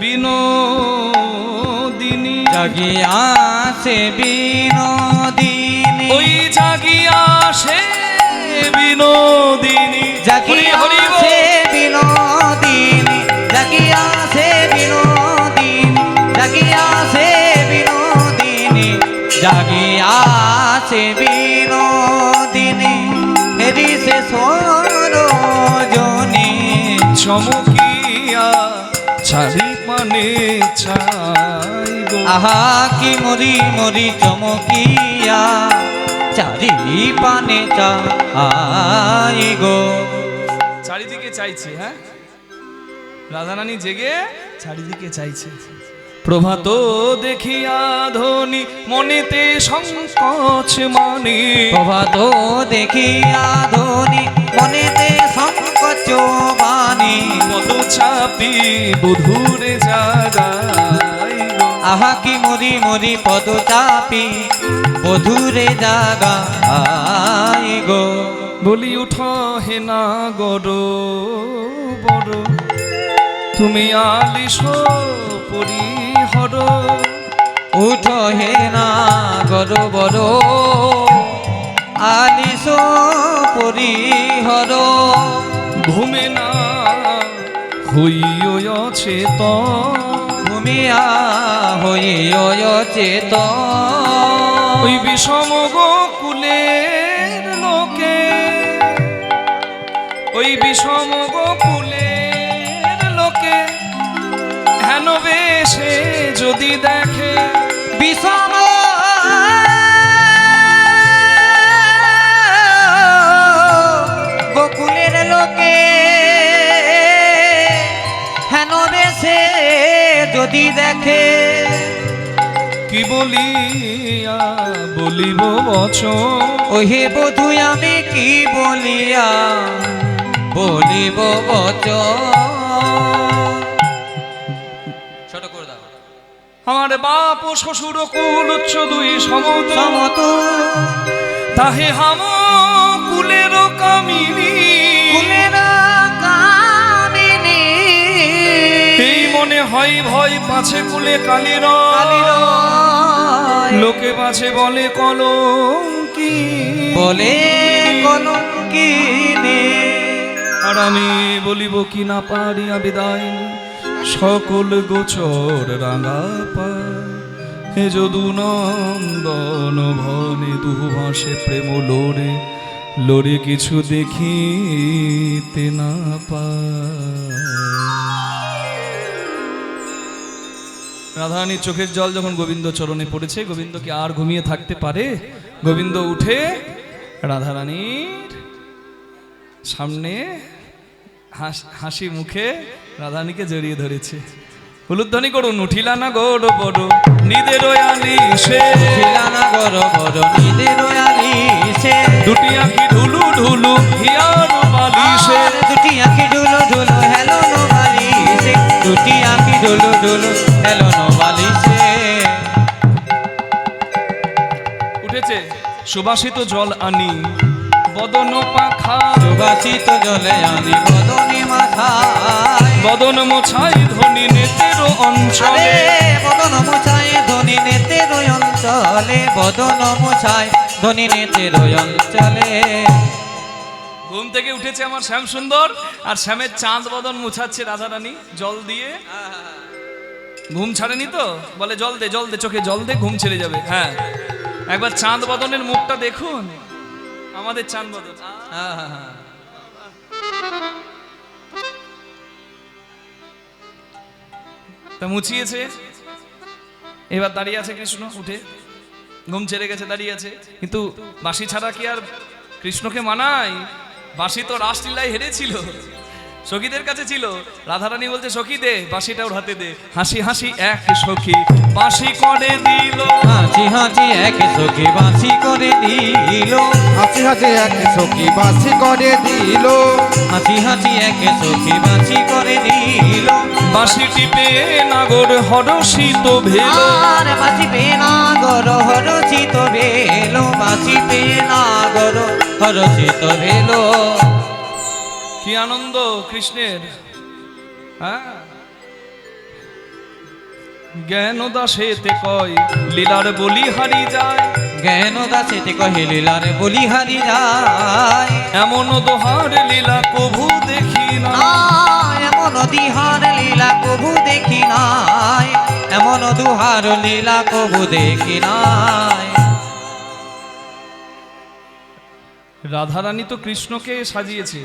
বিনোদিনী, জাগিয়া সে বিনোদিনী, ওই জাগিয়া সে বিনোদিনী, জাগিয়া হরি হরি সে বিনোদিনী, জাগিয়া সে বিনোদিনী, জাগিয়া সে বিনোদিনী, জাগিয়া সে বিনোদিনী, হেরি সে সরোজনী, চমকিয়া চারি পানে ছাই গো। আহা কি মরি মরি চমকিয়া চারি পানে চাই গো। চারিদিকে চাইছে, হ্যাঁ রাধারানী জেগে চারিদিকে চাইছে। প্রভাত দেখিয়া ধ্বনি মনেতে সংকোচ মানে, প্রভাত দেখিয়া ধ্বনি মনেতে সংকোচ বাণী, পদ চাপি বধুরে জাগাই গো। আহা কি মরি মরি পদ চাপি বধুরে জাগাই গো। বলি উঠ হে না গড় বড়, তুমি আলিস পরিহর, উঠ হে না গর বর আলিস পরিহর, ঘুমে না হইছে তো, ভূমিয়া হইয় চেত, ওই বিষম গোকুলের লোকে, ওই বিষম গোকুলের লোকে হেন বেশে যদি দেখে, বিষম গোকুলের লোকে হেন বেশে যদি দেখে, কি বলিয়া বলিব বচন, ওহে বধূ আমি কি বলিয়া বলিব বচন। ছোট করে দাও। আমার বাপ ও শ্বশুর কুল উচ্চ দুই সমত, সমতুল তাহে হাম কুলের কামিনী, কুলের কামিনী, এই মনে হয় ভয় পাছে কুলে কালির, কালির লোকে পাছে বলে কলঙ্কি, বলে কলঙ্কিনী, আর আমি বলিব কি না পারিয়া বিদায়, সকল গোচর রাঙা পায়, হে যদু নন্দন ভনে দুহু ভাসে প্রেম লোরে, লোরে কিছু দেখিতে না পায়। রাধারানীর চোখের জল যখন গোবিন্দ চরণে পড়েছে, গোবিন্দ কি আর ঘুমিয়ে থাকতে পারে? গোবিন্দ উঠে রাধারানীর সামনে হাসি মুখে রাধারানীকে জড়িয়ে ধরেছে। হুলুধ্বনি করুন, উঠিলা না গড় বড় নিদের আলিসে, উঠিলা না গড় বড় নিদের আলিসে, দুটি আঁখি ঢুলু ঢুলু হিয়ার বালিশে, দুটি আঁখি ঢুলু ঢুলু হেলো নো বালিশে, দুটি আঁখি ঢুলু ঢুলু হেলো নো বালিশে। উঠেছে সুবাসিত জল আনি বদন পাখা, সুবাসিত জলে আনি বদনে মাথায়, বদন মোছাই ধ্বনি নেতের অঞ্চলে, বদন মোছায় ধ্বনি নেতের অঞ্চলে, বদন মোছায় ধ্বনি নেতের অঞ্চলে। ঘুম থেকে উঠেছে আমার শ্যাম সুন্দর, আর শ্যামের চাঁদ বদন মুছাচ্ছে রাধারানী জল দিয়ে। ঘুম ছাড়েনি তো, বলে জল দে জল দে, চোখে জল দে, ঘুম ছেড়ে যাবে। হ্যাঁ একবার চাঁদ বদনের মুখটা দেখুন, আমাদের চাঁদ বদন। তা মুছিয়েছে, এবার দাঁড়িয়ে আছে কৃষ্ণ, উঠে ঘুম ছেড়ে গেছে, দাঁড়িয়ে আছে। কিন্তু বাঁশি ছাড়া কি আর কৃষ্ণকে মানায়? বাঁশি তো রাসলীলায় হেরেছিল, সখীদের কাছে ছিল। রাধারানী বলছে সখী দে বাঁশিটা ওর হাতে দে। হাসি হাসি এক সখী বাঁশি করে দিল, হাসি হাসি এক সখী বাঁশি করে দিল, হাসি হাসি এক সখী বাঁশি করে দিল, হাসি হাসি এক সখী বাঁশি করে দিল। বাঁশি টিপে নাগর হরষিত ভেল, আর বাঁচিবে না গর হরচিত ভেল, বাঁচিবে না গর হরচিত ভেল। কি আনন্দ কৃষ্ণের! হ্যাঁ, জ্ঞান দাসেতে কয় লীলার বলি হারি যায়, জ্ঞান দাসেতে কহে লীলার বলি হারি যায়। এমন দোহার লীলা কভু দেখি না, এমন দিহার লীলা কবু দেখি নাই, এমন দুহার লীলা কবু দেখি নাই। রাধারানী তো কৃষ্ণকে সাজিয়েছে,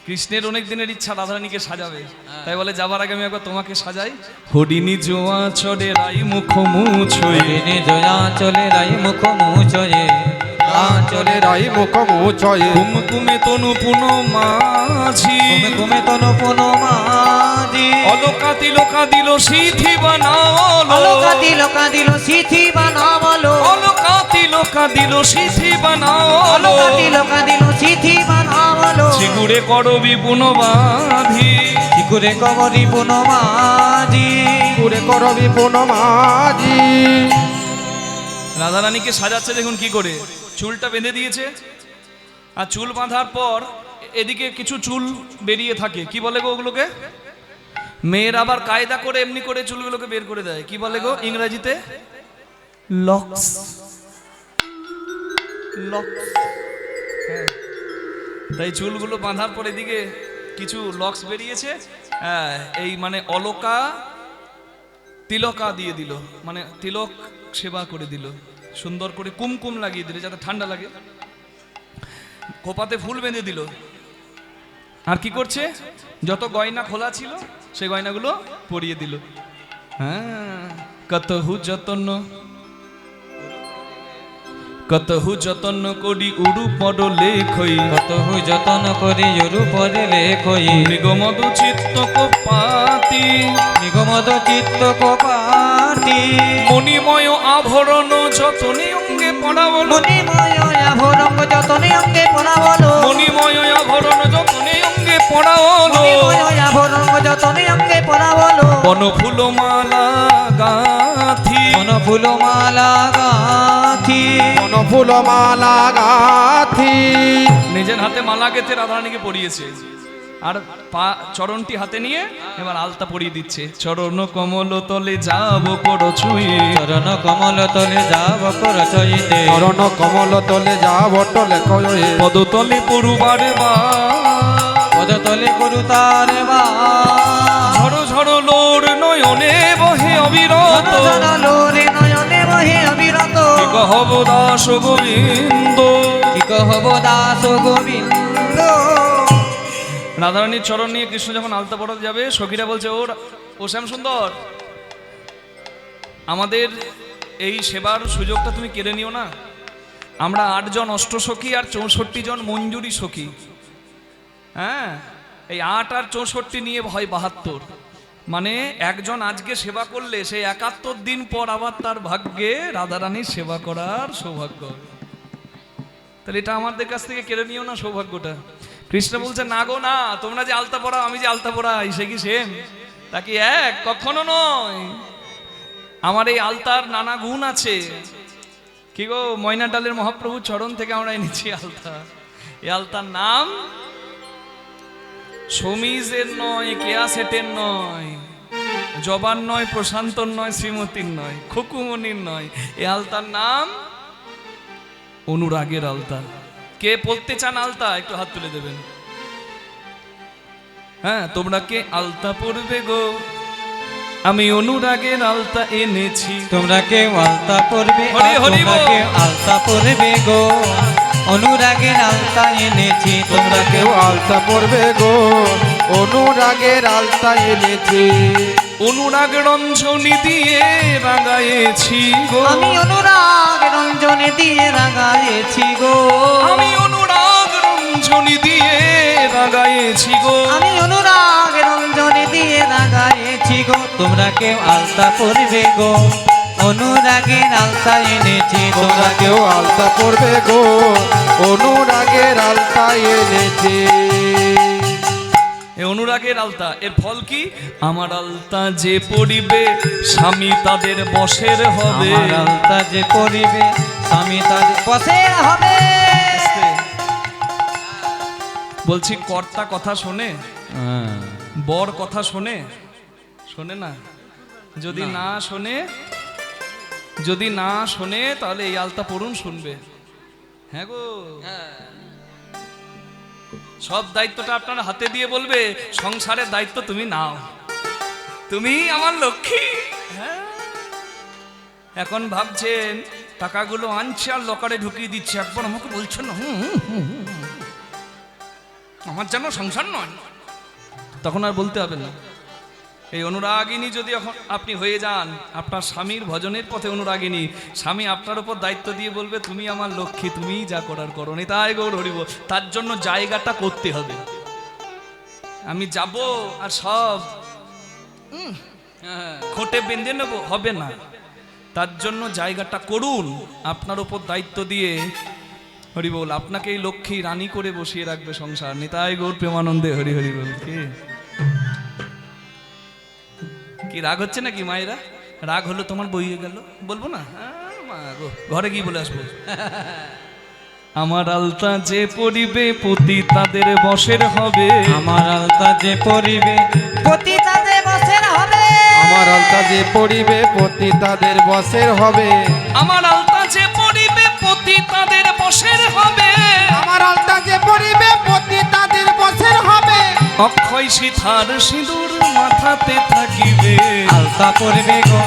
কৃষ্ণের অনেক দিনের ইচ্ছা রাধারানীকে সাজাবে, তাই বলে যাবার আগে আমি একবার তোমাকে সাজাই। হরিণী জোয়া চড়ে রাই মুখ মুছই, হরিণী জয়া চলে রাই মুখ মুছয়ে, চলে রাই মুখ মুছয়ে, কুমকুমে তনু পুন মাঝি, কুমে কুমে তনু পুন মাঝি, অলকা তিলকা দিল সিথি বানাওলো, অলকা তিলকা দিল সিথি বানাবলো, অলকা তিলকা দিল সিথি বানাওলো, অলকা তিলকা দিল সিথি বানাবলো। চিগুড়ে করবি পুন বাঁধি, চিকুরে কবরি পুন মাঝি, পুরে করবি পুনমাজি। রাধারানীকে সাজাচ্ছে দেখুন কি করে, চুলটা বেঁধে দিয়েছে, আর চুল বাঁধার পর এদিকে কিছু চুল বেরিয়ে থাকে, কি বলে গো ওগুলোকে? মেয়ের আবার কায়দা করে এমনি করে চুলগুলোকে বের করে দেয়, কি বলে গো ইংরেজিতে? লক্স। লক্স, হ্যাঁ। তাই চুলগুলো বাঁধার পর এদিকে কিছু লক্স বেরিয়েছে, হ্যাঁ, এই মানে অলকা তিলকা দিয়ে দিল, মানে তিলক সেবা করে দিল, সুন্দর করে কুমকুম লাগিয়ে দিল যাতে ঠান্ডা লাগে, খোপাতে ফুল বেঁধে দিল। আর কি করছে? যত গয়না খোলা ছিল সেই গয়নাগুলো পরিয়ে দিল। হ্যাঁ, কতহু যতন কতহু যতন করি উড়ু পড লেখই, কতহু যতন করি রূপরে লেখই, নিগমদ চিত্ত কোপাতি, নিগমদ চিত্ত কপাটি, মণিময় আভরণ যতনে অঙ্গে পড়াবলো, মণিময় আভরঙ্গ যতনে অঙ্গে পড়াবলো, মণিময় আভরণ যতনে অঙ্গে পড়াবলো, মণিময় আভরঙ্গ যতনে অঙ্গে পড়াবলো, বনফুল মালা গাথি, বনফুল মালা গাথি, ফুল মালা গাথি। নিজের হাতে মালা গেঁথে রাধারানীকে পরিয়েছে, আর পা চরণটি হাতে নিয়ে এবার আলতা পরিয়ে দিচ্ছে। চরণ কমল তলে যাব কর ছুঁয়ে, চরণ কমল তলে যাব কর চইতে, চরণ কমল তলে যা বটলে কয়ে, পদতলে পড়ুবার বা, পদ তলে করু তার বা, ঝড়ো ঝড়ো লোর নয়নে বহে অবিরত, লোরে নয়নে বহে অবিরত, কি কহব দাস গোবিন্দ। কি কহব দাস গোবিন্দ। রাধারানীর চরণ নিয়ে কৃষ্ণ যখন আলতা পড়াতে যাবে, সখীরা বলছে ও শ্যাম সুন্দর, আমাদের এই সেবার সুযোগটা তুমি কেড়ে নিও না। আমরা 8 জন অষ্টসখী আর 64 জন মঞ্জুরি সখী, হ্যাঁ, এই 8 আর 64 নিয়ে হয় 72, মানে একজন আজকে সেবা করলে সেই 71 দিন পর আবার তার ভাগ্যে রাধারানীর সেবা করার সৌভাগ্য। তাহলে এটা আমাদের কাছ থেকে কেড়ে নিও না সৌভাগ্যটা। কৃষ্ণ বলছে না গো না, তোমরা যে আলতা পড়াও আমি যে আলতা পড়াই সে কি সেম? তা কি এক? কখনো নয়। আমার এই আলতার নানা গুণ আছে। কি গো, ময়না ডালের মহাপ্রভুর চরণ থেকে আমরা এনেছি আলতা। এই আলতার নাম সমীজের নয়, কেয়া সেটের নয়, জবান নয়, প্রশান্তর নয়, শ্রীমতীর নয়, খুকুমনির নয়, এই আলতার নাম অনুরাগের আলতা। কে পড়তে চান আলতা একটু হাত তুলে দেবেন। হ্যাঁ, তোমরা কে আলতা পড়বে গো? আমি অনুরাগের আলতা এনেছি। তোমরা কেউ আলতা পড়বে, হরি হরি তোমরা বল। কেউ আলতা পড়বে গো, অনুরাগের আলতা এনেছি। তোমরা কেউ আলতা পড়বে গো, অনুরাগের আলতা এনেছি। অনুরাগ রঞ্জনী দিয়ে রাগায়েছি গো, আমি অনুরাগ রঞ্জনে দিয়ে রাগায়েছি গো, আমি অনুরাগ রঞ্জনী দিয়ে রাগায়েছি গো, আমি অনুরাগ রঞ্জনে দিয়ে রাগায়েছি গো। তোমরা কেউ আলতা পরবে গো, অনুরাগের আলতা এনেছি। তোমরা কেউ আলতা পরবে গো, অনুরাগের আলতা এনেছে। এ অনুরাগের আলতা, এর ফল কি? আমার আলতা যে পরিবে স্বামী তাদের বশের হবে। আমার আলতা যে পরিবে স্বামী তাদের বশের হবে। বলছি কর্তা কথা শোনে, বর কথা শোনে? শোনে না। যদি না শোনে, যদি না শোনে তাহলে এই আলতা পড়ুন, শুনবে। হ্যাঁ গো, সব দায়িত্বটা আপনার হাতে দিয়ে বলবে সংসারের দায়িত্ব তুমি নাও, তুমি আমার লক্ষ্মী। হ্যাঁ, এখন ভাবছেন টাকাগুলো আনছে আর লকারে ঢুকিয়ে দিচ্ছে, একবার আমাকে বলছো না আমার যেন সংসার নয়, তখন আর বলতে হবে না। এই অনুরাগিনী যদি এখন আপনি হয়ে যান, আপনার স্বামীর ভজনের পথে অনুরাগিনী, স্বামী আপনার উপর দায়িত্ব দিয়ে বলবে তুমি আমার লক্ষ্মী, তুমি যা করার করো। তাই গৌর হরিব। তার জন্য জায়গাটা করতে হবে। আমি যাব আর সব খোটে বেঁধে নেব, হবে না। তার জন্য জায়গাটা করুন, আপনার উপর দায়িত্ব দিয়ে হরি বল আপনাকে এই লক্ষ্মী রানী করে বসিয়ে রাখবে সংসার। নিতাই গৌর প্রেমানন্দে হরি হরি বল। কি রাগ হচ্ছে নাকি মায়েরা? রাগ হলো তোমার বইয়ে গেল, বলবো না? মা গো, ঘরে গিয়ে বলে আসবো। আমার আলতা যে পরিবে পতি তাদের বশের হবে। আমার আলতা যে পরিবে পতি তাদের বশের হবে। আমার আলতা যে পরিবে পতি তাদের বশের হবে। আমার আলতা যে পরিবে পতি তাদের বশের হবে। আমার আলতা যে পরিবে পতি তাদের বশের হবে। অক্ষয় সীতার সিঁদুর মাথাতে থাকিবে। আলতা পরবে গো,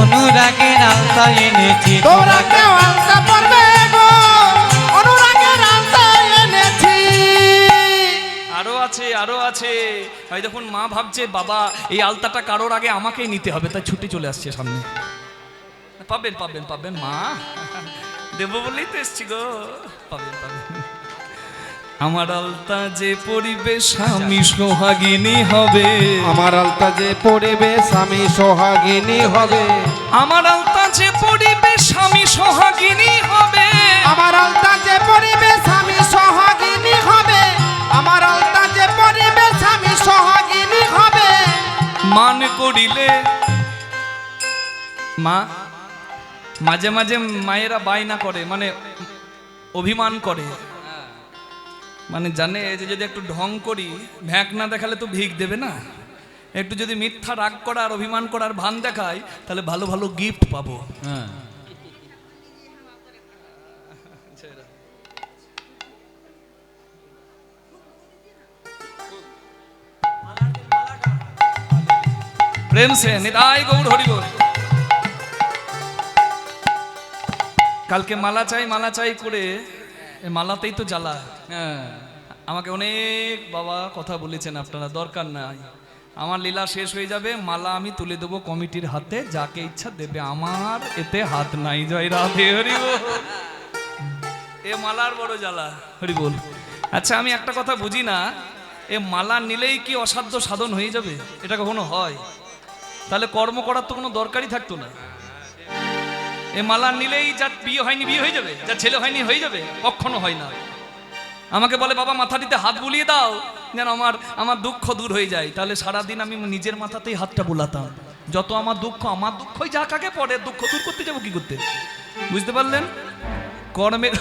অনুরাগের আলতা এনেছি। তোমরা কেউ আলতা পরবে গো, অনুরাগের আলতা এনেছি। আরো আছে, আরো আছে। ভাই দেখুন, মা ভাবছে বাবা এই আলতাটা কারোর আগে আমাকেই নিতে হবে, তাই ছুটি চলে আসছে সামনে। পাবেন পাবেন পাবেন মা, দেবো বলেই তো এসছি গো, পাবেন পাবেন। আমার আলতা যে পরিবে স্বামী সোহাগিনী হবে। আমার আলতা যে পরিবে স্বামী সোহাগিনী হবে। আমার আলতা যে পরিবে স্বামী সোহাগিনী হবে। আমার আলতা যে পরিবে স্বামী সোহাগিনী হবে। আমার আলতা যে পরিবে স্বামী সোহাগিনী হবে। মান করিলে মা, মাঝে মাঝে মায়েরা বায়না করে, মানে অভিমান করে, মানে জানে যে যদি একটু ঢং করি, ভ্যাক না দেখালে তো ভিক দেবে না। একটু যদি মিথ্যা রাগ করার অভিমান করার ভান দেখায়, তাহলে ভালো ভালো গিফট পাবো। প্রেম সে নিতাই গৌর হরি বল। কালকে মালা চাই করে মালাতেই তো জ্বালা। আমাকে অনেক বাবা কথা বলেছেন, আপনারা দরকার নাই, আমার লীলা শেষ হয়ে যাবে, মালা আমি তুলে দেবো কমিটির হাতে, যাকে ইচ্ছা দেবে, আমার এতে হাত নাই। জয় রাধে হরি বল। এ মালার বড় জ্বালা, হরি বল। আচ্ছা, আমি একটা কথা বুঝি না, এ মালা নিলেই কি অসাধ্য সাধন হয়ে যাবে? এটা কখনো হয়? তাহলে কর্ম করার তো কোনো দরকারই থাকতো না। এ মালা নিলেই যার বিয়ে হয়নি বিয়ে হয়ে যাবে, যার ছেলে হয়নি হয়ে যাবে? কখনো হয় না। আমাকে বলে বাবা মাথাটিতে হাত বুলিয়ে দাও যেন আমার দুঃখ দূর হয়ে যায়। তাহলে সারাদিন আমি নিজের মাথাতেই হাতটা বুলাতাম, যত আমার দুঃখই যা কাকে পড়ে, দুঃখ দূর করতে যাবো কি করতে? বুঝতে পারলেন? কর্মের,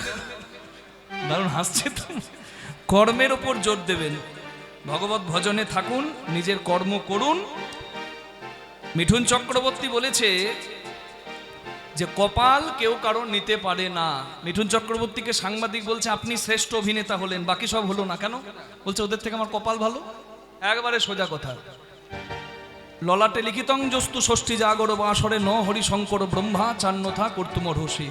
দারুণ হাসছে তো, কর্মের ওপর জোর দেবেন, ভগবত ভজনে থাকুন, নিজের কর্ম করুন। মিঠুন চক্রবর্তী বলেছে যে কপাল কেউ কারণ নিতে পারে না। মিঠুন চক্রবর্তীকে সাংবাদিক বলছে আপনি শ্রেষ্ঠ অভিনেতা হলেন, বাকি সব হলো না কেন? বলছে ওদের থেকে আমার কপাল ভালো। একবারে সোজা কথা। ললাটে লিখিতং জস্তু ষষ্ঠী জাগর বাসরে ন হরি শঙ্কর ব্রহ্মা চান্নথা কর্তুম রহসী।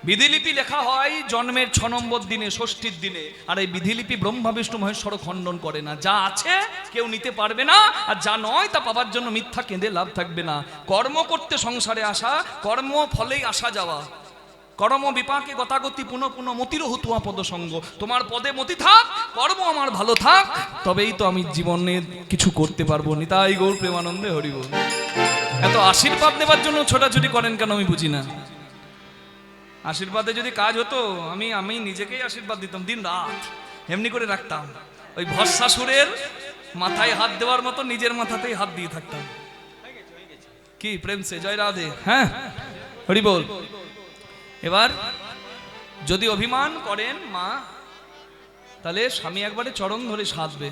বিধিলিপি লেখা হয় জন্মের 6 নম্বর দিনে, ষষ্ঠীর দিনে। আর এই বিধিলিপি ব্রহ্মা বিষ্ণু মহেশ্বর খণ্ডন করে না। যা আছে কেউ নিতে পারবে না, আর যা নয় তা পাবার জন্য মিথ্যা কেঁদে লাভ থাকবে না। কর্ম করতে সংসারে আসা, কর্ম ফলেই আসা যাওয়া। কর্ম বিপাকে গতাগতি পুনঃ পুনঃ মতির হতুয়া পদ সঙ্গ। তোমার পদে মতি থাক, কর্ম আমার ভালো থাক, তবেই তো আমি জীবনে কিছু করতে পারবো। নিতাই গৌর প্রেমানন্দে হরি বল। এত আশীর্বাদ নেবার জন্য ছোটাছুটি করেন কেন আমি বুঝি না। আশীর্বাদে যদি কাজ হতো, আমি নিজেকেই আশীর্বাদ দিতাম দিন রাত, এমনি করে রাখতাম। ওই ভস্মাসুরের মাথায় হাত দেওয়ার মতো নিজের মাথাতেই হাত দিয়ে থাকতাম। কি প্রেম সে জয় রাধে। হ্যাঁ হরি বল। এবার যদি অভিমান করেন মা, তাহলে স্বামী একবারে চরণ ধরে সাধবে।